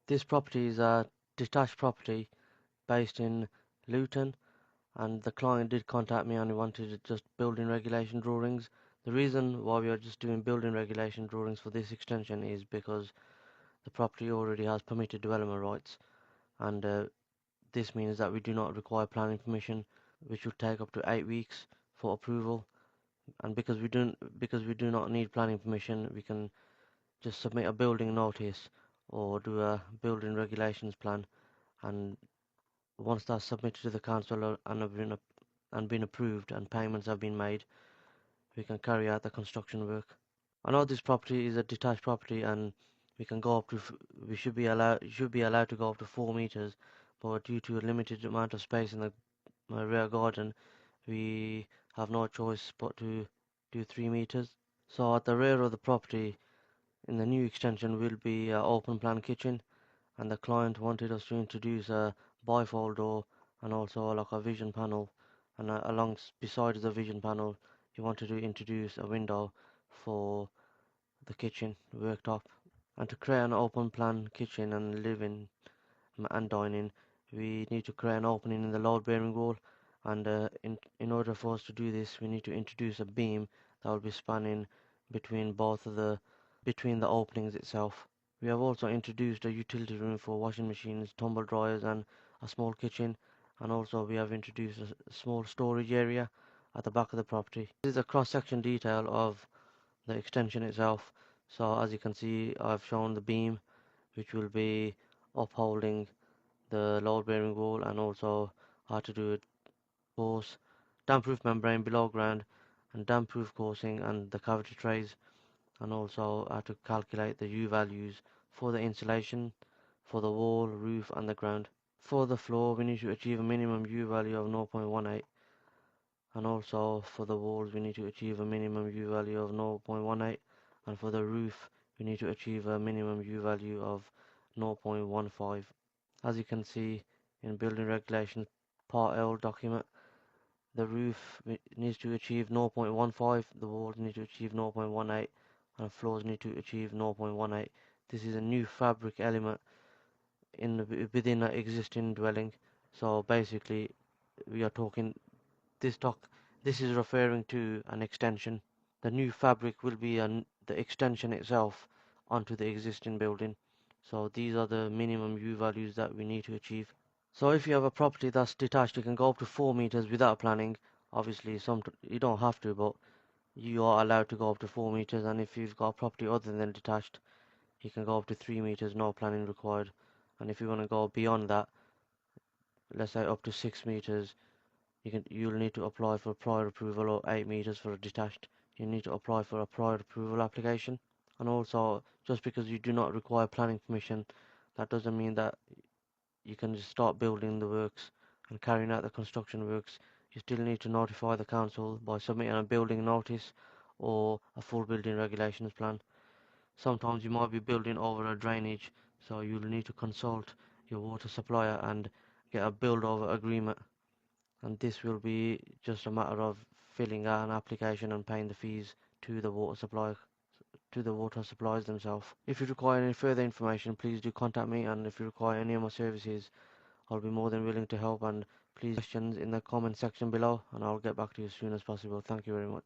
This property is a detached property based in Luton, and the client did contact me and he wanted just building regulation drawings. The reason why we are just doing building regulation drawings for this extension is because the property already has permitted development rights, and this means that we do not require planning permission, which will take up to 8 weeks for approval. And because we do not need planning permission, we can just submit a building notice or do a building regulations plan, and once that's submitted to the council and been approved and payments have been made, we can carry out the construction work. I know this property is a detached property, and we can go up to we should be allowed to go up to 4 meters, but due to a limited amount of space in the rear garden, we have no choice but to do 3 meters. So at the rear of the property in the new extension will be an open plan kitchen, and the client wanted us to introduce a bifold door and also like a vision panel, and along beside the vision panel he wanted to introduce a window for the kitchen worktop. And to create an open plan kitchen and living and dining, we need to create an opening in the load bearing wall, and in order for us to do this we need to introduce a beam that will be spanning between both of the between the openings itself. We have also introduced a utility room for washing machines, tumble dryers and a small kitchen, and also we have introduced a small storage area at the back of the property. This is a cross-section detail of the extension itself. So as you can see, I've shown the beam which will be upholding the load bearing wall, and also how to do it course, damp proof membrane below ground and damp proof coursing and the cavity trays, and also how to calculate the U values for the insulation for the wall, roof and the ground. For the floor we need to achieve a minimum U value of 0.18, and also for the walls we need to achieve a minimum U value of 0.18, and for the roof we need to achieve a minimum U value of 0.15. As you can see in building regulations part L document, the roof needs to achieve 0.15, the walls need to achieve 0.18, and floors need to achieve 0.18. This is a new fabric element within an existing dwelling. So basically we are talking this doc this is referring to an extension. The new fabric will be the extension itself onto the existing building. So these are the minimum U values that we need to achieve. So if you have a property that's detached, you can go up to 4 meters without planning. Obviously, you don't have to, but you are allowed to go up to 4 meters. And if you've got a property other than detached, you can go up to 3 meters, no planning required. And if you want to go beyond that, let's say up to 6 meters, you'll need to apply for prior approval, or 8 meters for a detached. You need to apply for a prior approval application. And also, just because you do not require planning permission, that doesn't mean that you can just start building the works and carrying out the construction works. You still need to notify the council by submitting a building notice or a full building regulations plan. Sometimes you might be building over a drainage, so you'll need to consult your water supplier and get a build over agreement, and this will be just a matter of filling out an application and paying the fees to the water suppliers themselves. If you require any further information, please do contact me, and if you require any of my services, I'll be more than willing to help. And please questions in the comment section below, and I'll get back to you as soon as possible. Thank you very much.